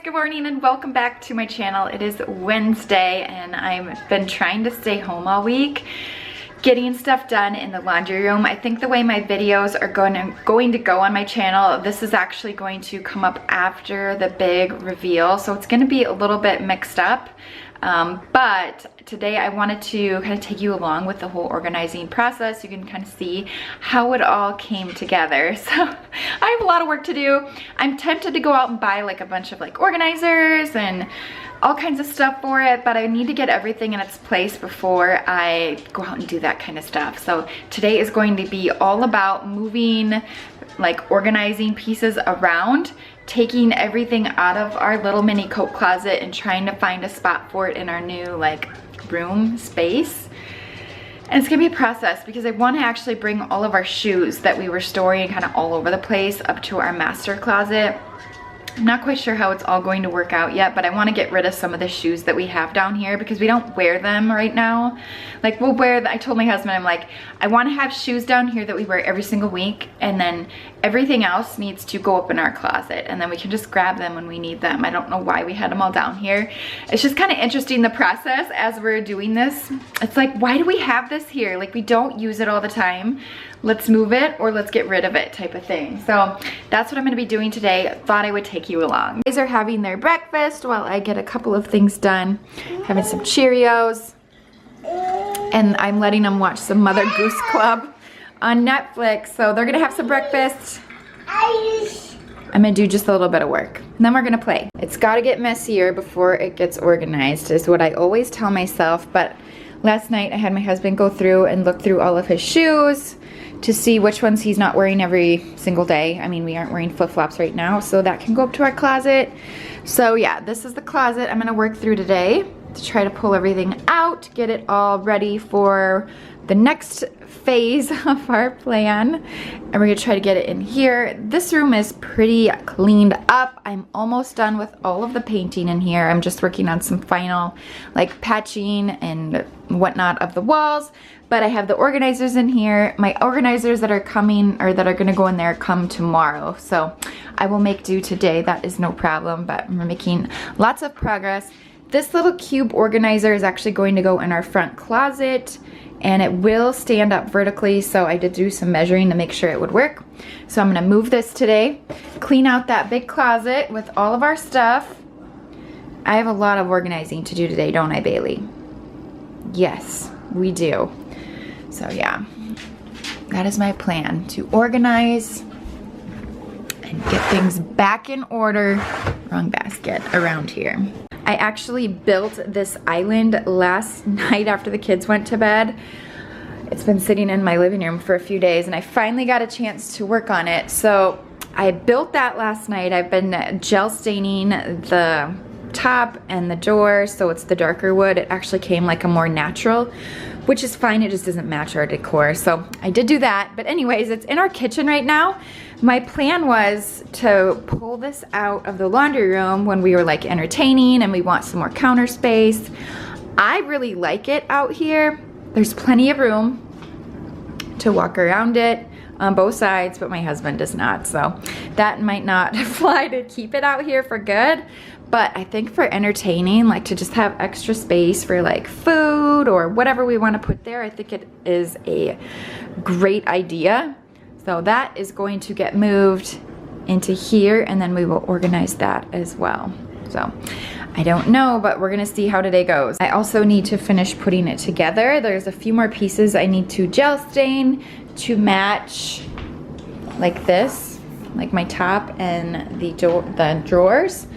good morning and welcome back to my channel. It is Wednesday and I've been trying to stay home all week, getting stuff done in the laundry room. I think the way my videos are going to go on my channel, this is actually going to come up after the big reveal, so it's going to be a little bit mixed up. But today I wanted to kind of take you along with the whole organizing process. You can kind of see how it all came together. So I have a lot of work to do. I'm tempted to go out and buy like a bunch of like organizers and all kinds of stuff for it, but I need to get everything in its place before I go out and do that kind of stuff. So today is going to be all about moving, like organizing pieces around, taking everything out of our little mini coat closet and trying to find a spot for it in our new like room space. And it's gonna be a process because I want to actually bring all of our shoes that we were storing kind of all over the place up to our master closet. I'm not quite sure how it's all going to work out yet, but I want to get rid of some of the shoes that we have down here because we don't wear them right now. Like we'll wear, I told my husband, I'm like, I want to have shoes down here that we wear every single week, and then everything else needs to go up in our closet and then we can just grab them when we need them. I don't know why we had them all down here. It's just kind of interesting, the process as we're doing this. It's like, why do we have this here? Like we don't use it all the time. Let's move it or let's get rid of it type of thing. So that's what I'm gonna be doing today. Thought I would take you along. You guys are having their breakfast while I get a couple of things done. Having some Cheerios. And I'm letting them watch some Mother Goose Club on Netflix. So they're gonna have some breakfast. I'm gonna do just a little bit of work. And then we're gonna play. It's gotta get messier before it gets organized is what I always tell myself. But last night I had my husband go through and look through all of his shoes to see which ones he's not wearing every single day. I mean, we aren't wearing flip-flops right now, so that can go up to our closet. So yeah, this is the closet I'm gonna work through today to try to pull everything out, get it all ready for the next phase of our plan. And we're gonna try to get it in here. This room is pretty cleaned up. I'm almost done with all of the painting in here. I'm just working on some final like patching and whatnot of the walls. But I have the organizers in here. My organizers that are coming or that are gonna go in there come tomorrow. So I will make do today, that is no problem, but we're making lots of progress. This little cube organizer is actually going to go in our front closet and it will stand up vertically, so I did do some measuring to make sure it would work. So I'm gonna move this today, clean out that big closet with all of our stuff. I have a lot of organizing to do today, don't I, Bailey? Yes, we do. So yeah, that is my plan, to organize and get things back in order, wrong basket, around here. I actually built this island last night after the kids went to bed. It's been sitting in my living room for a few days and I finally got a chance to work on it. So I built that last night. I've been gel staining the top and the door, so it's the darker wood. It actually came like a more natural, which is fine, it just doesn't match our decor. So I did do that, but anyways, it's in our kitchen right now. My plan was to pull this out of the laundry room when we were like entertaining and we want some more counter space. I really like it out here. There's plenty of room to walk around it on both sides, but my husband does not, so that might not fly to keep it out here for good. But I think for entertaining, like to just have extra space for like food or whatever we want to put there, I think it is a great idea. So that is going to get moved into here and then we will organize that as well. So I don't know, but we're gonna see how today goes. I also need to finish putting it together. There's a few more pieces I need to gel stain to match like this, like my top and the drawers.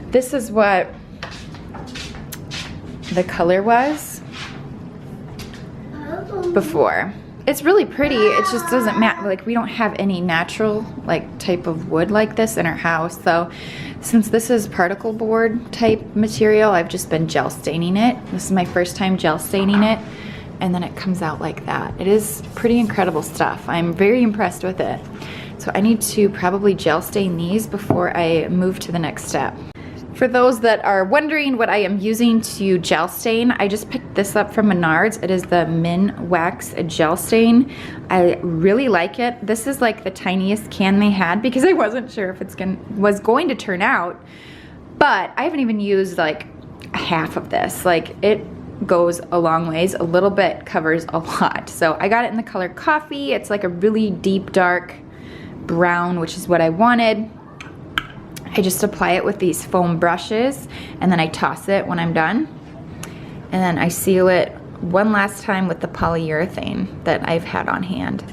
This is what the color was before. It's really pretty, it just doesn't match, like we don't have any natural like type of wood like this in our house. So since this is particle board type material, I've just been gel staining it. This is my first time gel staining it, and then it comes out like that. It is pretty incredible stuff. I'm very impressed with it. So I need to probably gel stain these before I move to the next step. For those that are wondering what I am using to gel stain, I just picked this up from Menards. It is the Min Wax Gel Stain. I really like it. This is like the tiniest can they had because I wasn't sure if was going to turn out But I haven't even used like half of this. Like it goes a long ways. A little bit covers a lot. So I got it in the color coffee. It's like a really deep dark brown, which is what I wanted. I just apply it with these foam brushes and then I toss it when I'm done. And then I seal it one last time with the polyurethane that I've had on hand.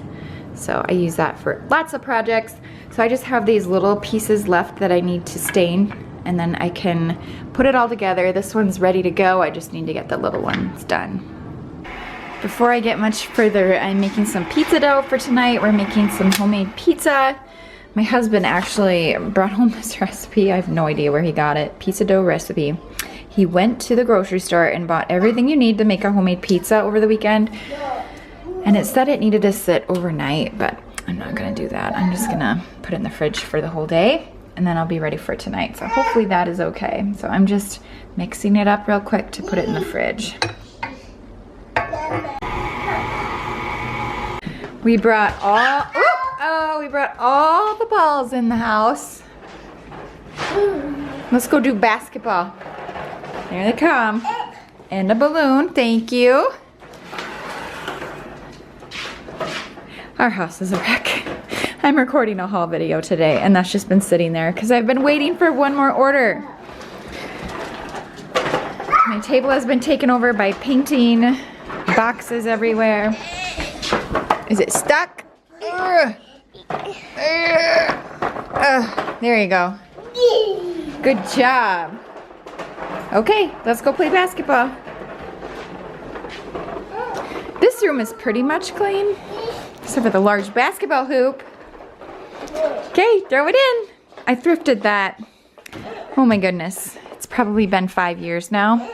So I use that for lots of projects. So I just have these little pieces left that I need to stain, and then I can put it all together. This one's ready to go. I just need to get the little ones done. Before I get much further, I'm making some pizza dough for tonight. We're making some homemade pizza. My husband actually brought home this recipe. I have no idea where he got it. Pizza dough recipe. He went to the grocery store and bought everything you need to make a homemade pizza over the weekend. And it said it needed to sit overnight, but I'm not gonna do that. I'm just gonna put it in the fridge for the whole day and then I'll be ready for tonight. So hopefully that is okay. So I'm just mixing it up real quick to put it in the fridge. We brought all the balls in the house. Let's go do basketball. There they come. And a balloon, thank you. Our house is a wreck. I'm recording a haul video today and that's just been sitting there because I've been waiting for one more order. My table has been taken over by painting, boxes everywhere. Is it stuck? There you go. Good job. Okay, let's go play basketball. This room is pretty much clean, except for the large basketball hoop. Okay, throw it in. I thrifted that. Oh my goodness. It's probably been 5 years now.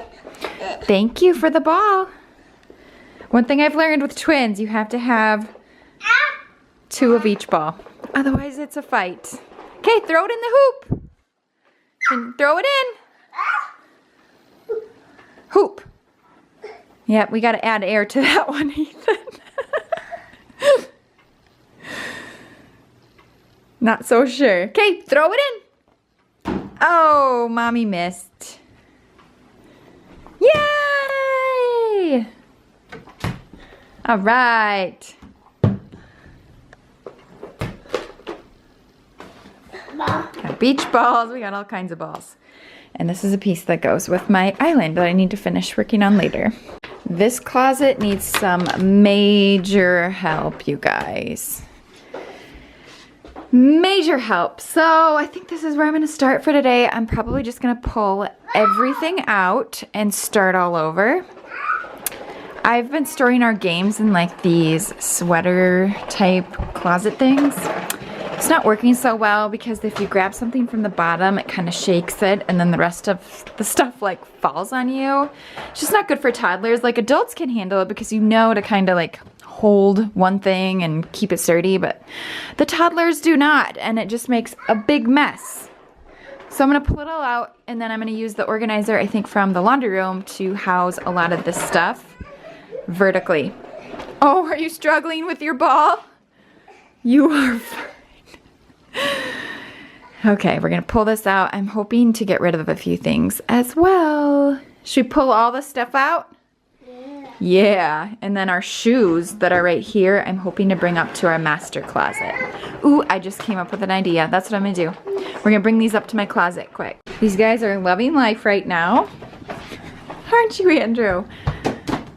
Thank you for the ball. One thing I've learned with twins, you have to have 2 of each ball. Otherwise it's a fight. Okay, throw it in the hoop. And throw it in. Hoop. Yep, we gotta add air to that one, Ethan. Not so sure. Okay, throw it in. Oh, mommy missed. Yay! All right. Got beach balls. We got all kinds of balls. And this is a piece that goes with my island that I need to finish working on later. This closet needs some major help, you guys. Major help. So I think this is where I'm going to start for today. I'm probably just going to pull everything out and start all over. I've been storing our games in like these sweater type closet things. It's not working so well because if you grab something from the bottom, it kind of shakes it and then the rest of the stuff like falls on you. It's just not good for toddlers. Like adults can handle it because you know to kind of like hold one thing and keep it sturdy, but the toddlers do not, and it just makes a big mess. So I'm gonna pull it all out and then I'm gonna use the organizer, I think from the laundry room, to house a lot of this stuff vertically. Oh, are you struggling with your ball? You are fine. Okay, we're gonna pull this out. I'm hoping to get rid of a few things as well. Should we pull all the stuff out? Yeah, and then our shoes that are right here, I'm hoping to bring up to our master closet. Ooh, I just came up with an idea. That's what I'm gonna do. We're gonna bring these up to my closet quick. These guys are loving life right now. Aren't you, Andrew?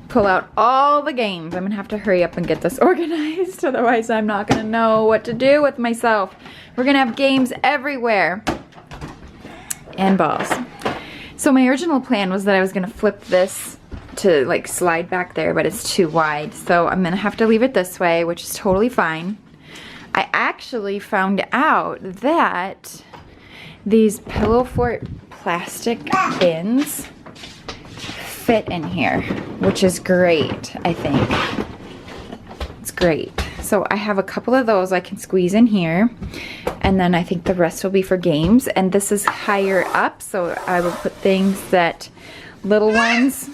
Pull out all the games. I'm gonna have to hurry up and get this organized, otherwise I'm not gonna know what to do with myself. We're gonna have games everywhere. And balls. So my original plan was that I was gonna flip this to like slide back there, but it's too wide. So I'm gonna have to leave it this way, which is totally fine. I actually found out that these Pillow Fort plastic bins fit in here, which is great, I think. It's great. So I have a couple of those I can squeeze in here, and then I think the rest will be for games. And this is higher up, so I will put things that little ones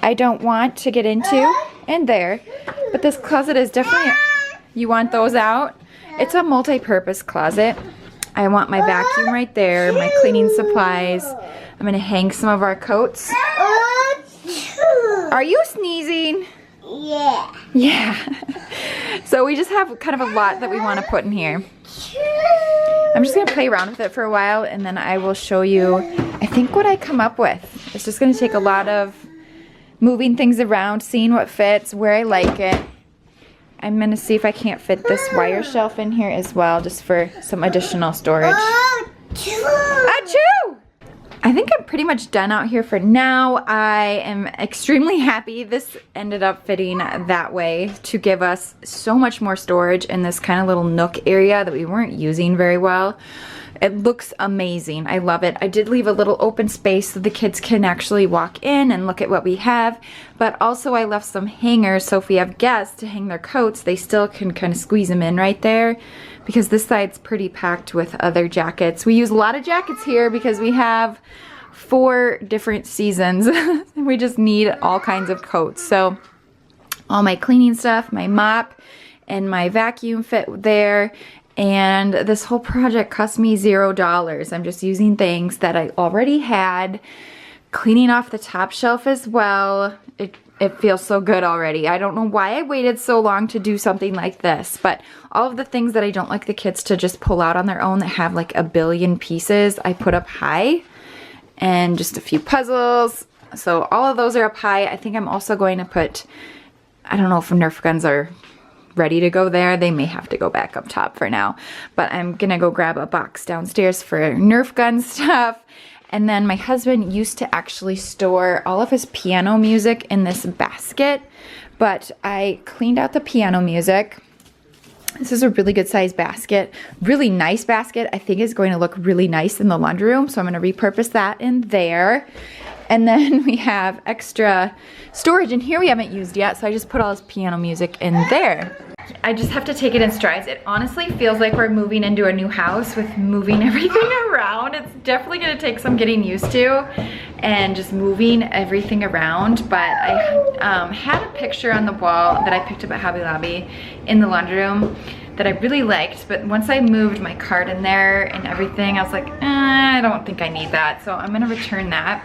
I don't want to get into in there. But this closet is definitely, you want those out? It's a multi-purpose closet. I want my vacuum right there, my cleaning supplies. I'm gonna hang some of our coats. Are you sneezing? Yeah. Yeah. So we just have kind of a lot that we want to put in here. I'm just gonna play around with it for a while and then I will show you, I think, what I come up with. It's just gonna take a lot of moving things around, seeing what fits, where I like it. I'm gonna see if I can't fit this wire shelf in here as well, just for some additional storage. Achoo! I think I'm pretty much done out here for now. I am extremely happy this ended up fitting that way to give us so much more storage in this kind of little nook area that we weren't using very well. It looks amazing. I love it. I did leave a little open space so the kids can actually walk in and look at what we have, but also I left some hangers so if we have guests to hang their coats, they still can kind of squeeze them in right there, because this side's pretty packed with other jackets. We use a lot of jackets here because we have 4 different seasons. We just need all kinds of coats. So all my cleaning stuff, my mop, and my vacuum fit there. And this whole project cost me $0. I'm just using things that I already had, cleaning off the top shelf as well. It feels so good already. I don't know why I waited so long to do something like this, but all of the things that I don't like the kids to just pull out on their own that have like a billion pieces, I put up high, and just a few puzzles. So all of those are up high. I think I'm also going to put, I don't know if Nerf guns are ready to go there. They may have to go back up top for now, but I'm gonna go grab a box downstairs for Nerf gun stuff. And then my husband used to actually store all of his piano music in this basket, but I cleaned out the piano music. This is a really good size basket, really nice basket. I think is going to look really nice in the laundry room, so I'm gonna repurpose that in there. And then we have extra storage in here we haven't used yet, so I just put all this piano music in there. I just have to take it in strides. It honestly feels like we're moving into a new house with moving everything around. It's definitely gonna take some getting used to and just moving everything around. But I had a picture on the wall that I picked up at Hobby Lobby in the laundry room that I really liked, but once I moved my cart in there and everything, I was like, I don't think I need that. So I'm gonna return that.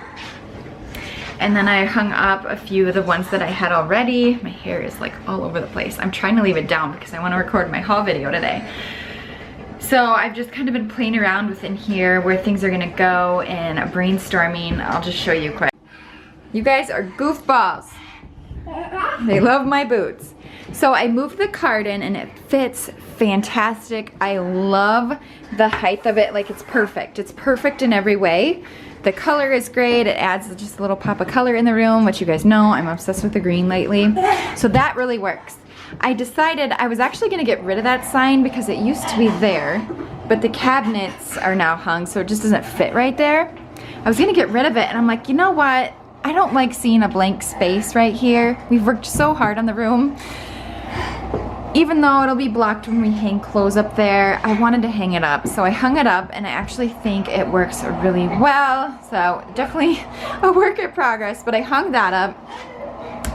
And then I hung up a few of the ones that I had already. My hair is like all over the place. I'm trying to leave it down because I want to record my haul video today. So I've just kind of been playing around within here where things are gonna go and brainstorming. I'll just show you quick. You guys are goofballs. They love my boots. So I moved the cart in and it fits fantastic. I love the height of it. Like, it's perfect. It's perfect in every way. The color is great. It adds just a little pop of color in the room, which you guys know I'm obsessed with the green lately. So that really works. I decided I was actually gonna get rid of that sign because it used to be there, but the cabinets are now hung, so it just doesn't fit right there. I was gonna get rid of it, and I'm like, you know what? I don't like seeing a blank space right here. We've worked so hard on the room. Even though it'll be blocked when we hang clothes up there, I wanted to hang it up. So I hung it up, and I actually think it works really well. So definitely a work in progress, but I hung that up.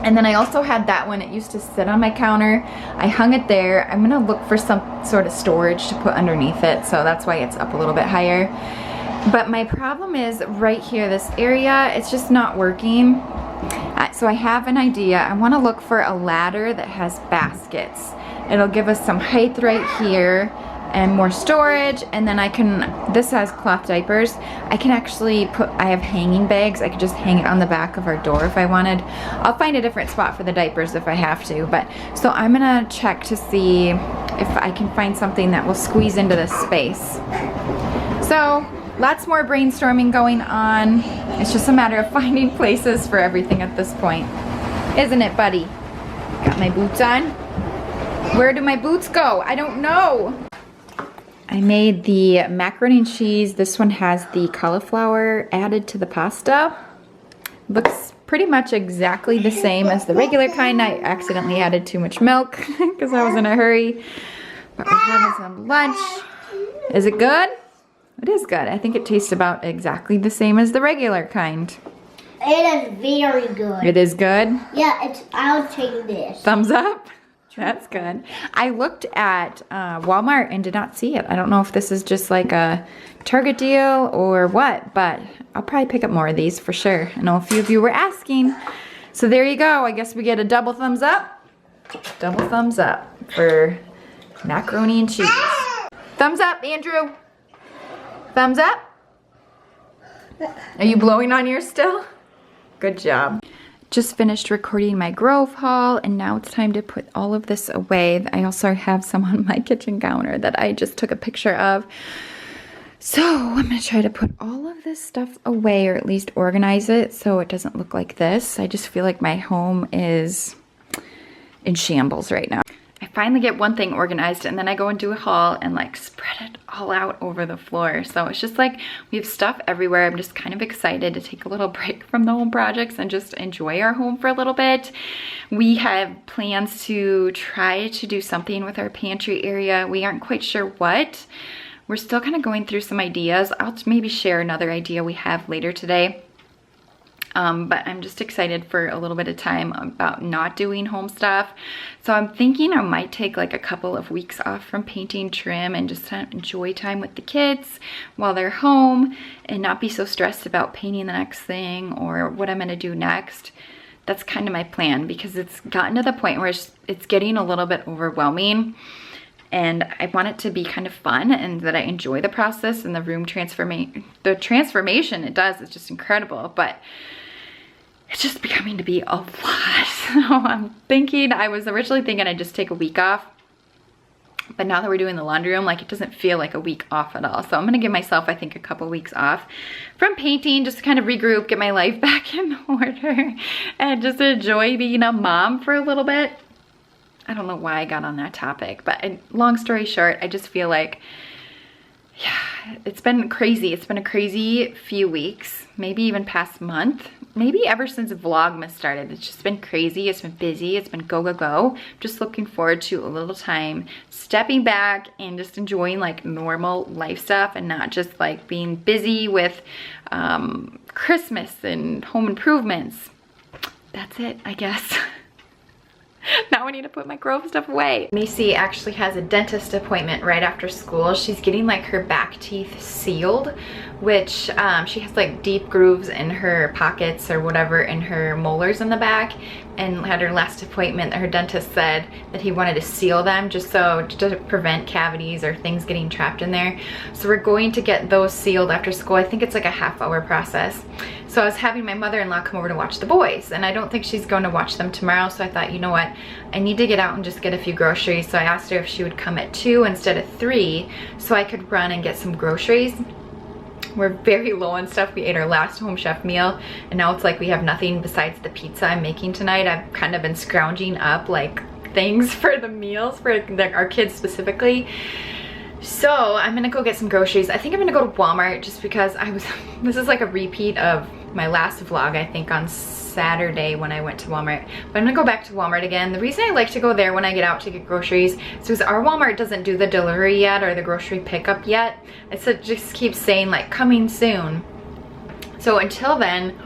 And then I also had that one. It used to sit on my counter. I hung it there. I'm gonna look for some sort of storage to put underneath it, so that's why it's up a little bit higher. But my problem is right here, this area, it's just not working. So I have an idea. I wanna look for a ladder that has baskets. It'll give us some height right here and more storage, and then I can, this has cloth diapers. I can actually put, I have hanging bags. I could just hang it on the back of our door if I wanted. I'll find a different spot for the diapers if I have to, but so I'm gonna check to see if I can find something that will squeeze into this space. So lots more brainstorming going on. It's just a matter of finding places for everything at this point. Isn't it, buddy? Got my boots on. Where do my boots go? I don't know. I made the macaroni and cheese. This one has the cauliflower added to the pasta. Looks pretty much exactly the same as the regular kind. I accidentally added too much milk because I was in a hurry. But we're having some lunch. Is it good? It is good. I think it tastes about exactly the same as the regular kind. It is very good. It is good? Yeah, I'll take this. Thumbs up? That's good. I looked at Walmart and did not see it. I don't know if this is just like a Target deal or what, but I'll probably pick up more of these for sure. I know a few of you were asking. So there you go. I guess we get a double thumbs up. Double thumbs up for macaroni and cheese. Thumbs up, Andrew. Thumbs up. Are you blowing on yours still? Good job. Just finished recording my Grove haul, and now it's time to put all of this away. I also have some on my kitchen counter that I just took a picture of. So I'm gonna try to put all of this stuff away, or at least organize it so it doesn't look like this. I just feel like my home is in shambles right now. I finally get one thing organized, and then I go and do a haul and like spread it all out over the floor. So it's just like we have stuff everywhere. I'm just kind of excited to take a little break from the home projects and just enjoy our home for a little bit. We have plans to try to do something with our pantry area. We aren't quite sure what. We're still kind of going through some ideas. I'll maybe share another idea we have later today. But I'm just excited for a little bit of time about not doing home stuff. So I'm thinking I might take like a couple of weeks off from painting trim and just enjoy time with the kids while they're home and not be so stressed about painting the next thing or what I'm gonna do next. That's kind of my plan, because it's gotten to the point where it's getting a little bit overwhelming. And I want it to be kind of fun and that I enjoy the process and the room transformation. The transformation it does is just incredible, but it's just becoming to be a lot. So I'm thinking, I was originally thinking I'd just take a week off, but now that we're doing the laundry room, like it doesn't feel like a week off at all. So I'm gonna give myself, I think, a couple weeks off from painting, just to kind of regroup, get my life back in order, and just enjoy being a mom for a little bit. I don't know why I got on that topic, but long story short, I just feel like, yeah, it's been crazy. It's been a crazy few weeks, maybe even past month, maybe ever since Vlogmas started. It's just been crazy. It's been busy. It's been go, go, go. Just looking forward to a little time stepping back and just enjoying like normal life stuff and not just like being busy with Christmas and home improvements. That's it, I guess. Now I need to put my Grove stuff away. Macy actually has a dentist appointment right after school. She's getting like her back teeth sealed, which she has like deep grooves in her pockets or whatever in her molars in the back, and at her last appointment her dentist said that he wanted to seal them just so to prevent cavities or things getting trapped in there. So we're going to get those sealed after school. I think it's like a half-hour process. So I was having my mother-in-law come over to watch the boys, and I don't think she's going to watch them tomorrow, so I thought, you know what, I need to get out and just get a few groceries. So I asked her if she would come at 2 instead of 3 so I could run and get some groceries. We're very low on stuff. We ate our last Home Chef meal, and now it's like we have nothing besides the pizza I'm making tonight. I've kind of been scrounging up like things for the meals for our kids specifically. So I'm gonna go get some groceries. I think I'm gonna go to Walmart just because this is like a repeat of my last vlog, I think, on Saturday when I went to Walmart. But I'm gonna go back to Walmart again. The reason I like to go there when I get out to get groceries is because our Walmart doesn't do the delivery yet or the grocery pickup yet. It just keeps saying like coming soon. So until then,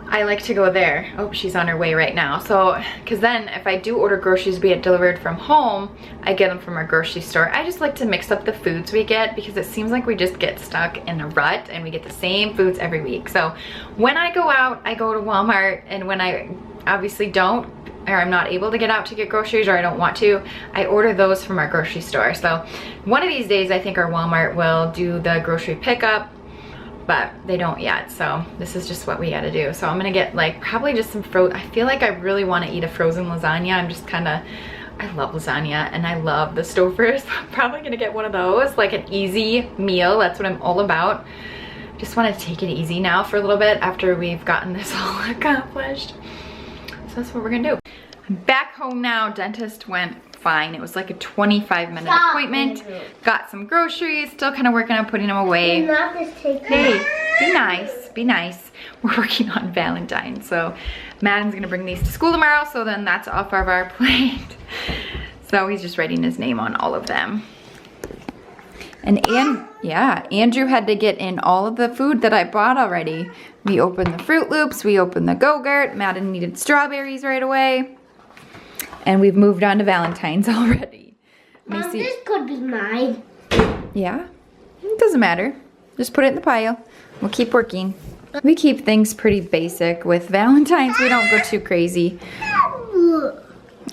I like to go there. Oh, she's on her way right now. So, because then if I do order groceries be it delivered from home, I get them from our grocery store. I just like to mix up the foods we get because it seems like we just get stuck in a rut and we get the same foods every week. So when I go out, I go to Walmart, and when I obviously don't, or I'm not able to get out to get groceries, or I don't want to, I order those from our grocery store. So one of these days I think our Walmart will do the grocery pickup, but they don't yet, so this is just what we gotta do. So I'm gonna get like probably just some I feel like I really want to eat a frozen lasagna. I'm just kind of, I love lasagna and I love the Stouffer's. I'm probably gonna get one of those, like an easy meal. That's what I'm all about. Just want to take it easy now for a little bit after we've gotten this all accomplished. So that's what we're gonna do. I'm back home now. Dentist went fine. It was like a 25-minute appointment. Got some groceries, still kind of working on putting them away. Hey, be nice, be nice. We're working on Valentine, so Madden's gonna bring these to school tomorrow, so then that's off of our plate. So he's just writing his name on all of them. And yeah, Andrew had to get in all of the food that I bought already. We opened the Fruit Loops, we opened the Go-Gurt. Madden needed strawberries right away. And we've moved on to Valentine's already. Mom, this could be mine. Yeah, it doesn't matter. Just put it in the pile. We'll keep working. We keep things pretty basic. With Valentine's, we don't go too crazy.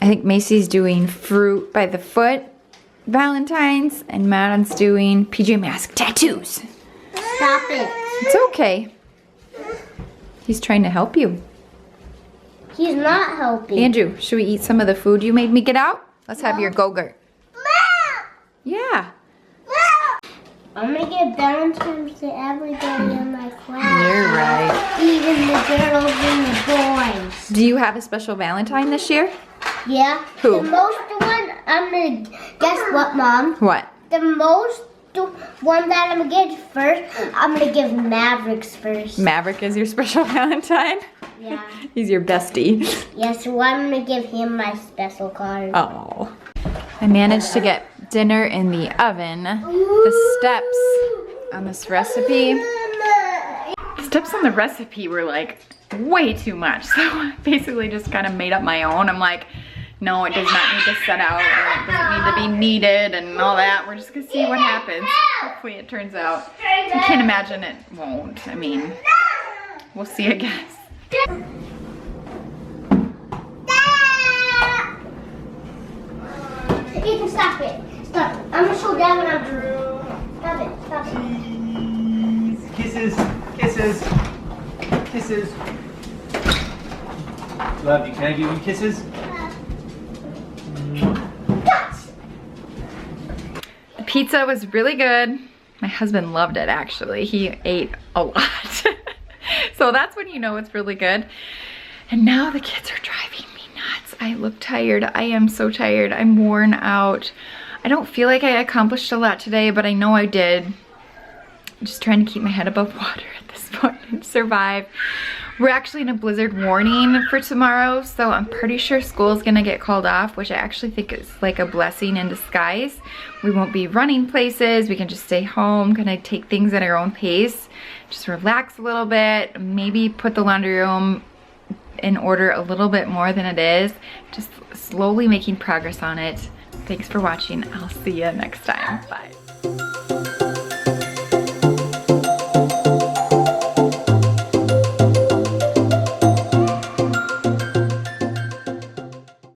I think Macy's doing fruit by the foot Valentine's, and Madden's doing PJ Masks tattoos. Stop it. It's okay. He's trying to help you. He's not helping. Andrew, should we eat some of the food you made me get out? Let's have your Go-Gurt. Yeah. I'm gonna give Valentine's to everybody in my class. You're right. Even the girls and the boys. Do you have a special Valentine this year? Yeah. Who? The most one, I'm gonna, guess what, Mom? What? The most one that I'm gonna give first, I'm gonna give Mavericks first. Maverick is your special Valentine? Yeah. He's your bestie. Yeah, so I'm gonna give him my special card. Oh. I managed to get dinner in the oven. The steps on this recipe. The steps on the recipe were like way too much. So I basically just kind of made up my own. I'm like, no, it does not need to set out, or it doesn't need to be kneaded and all that. We're just gonna see what happens. Hopefully it turns out. I can't imagine it won't. I mean, we'll see, I guess. Ethan, stop it. Stop it. I'm gonna show Dad what I'm doing. Stop it. Stop it. Kisses. Kisses. Kisses. Love you. Can I give you kisses? The pizza was really good. My husband loved it, actually. He ate a lot. So that's when you know it's really good. And now the kids are driving me nuts. I look tired. I am so tired. I'm worn out. I don't feel like I accomplished a lot today, but I know I did. I'm just trying to keep my head above water at this point and survive. We're actually in a blizzard warning for tomorrow, so I'm pretty sure school's gonna get called off, which I actually think is like a blessing in disguise. We won't be running places. We can just stay home, kind of take things at our own pace, just relax a little bit, maybe put the laundry room in order a little bit more than it is. Just slowly making progress on it. Thanks for watching. I'll see you next time. Bye.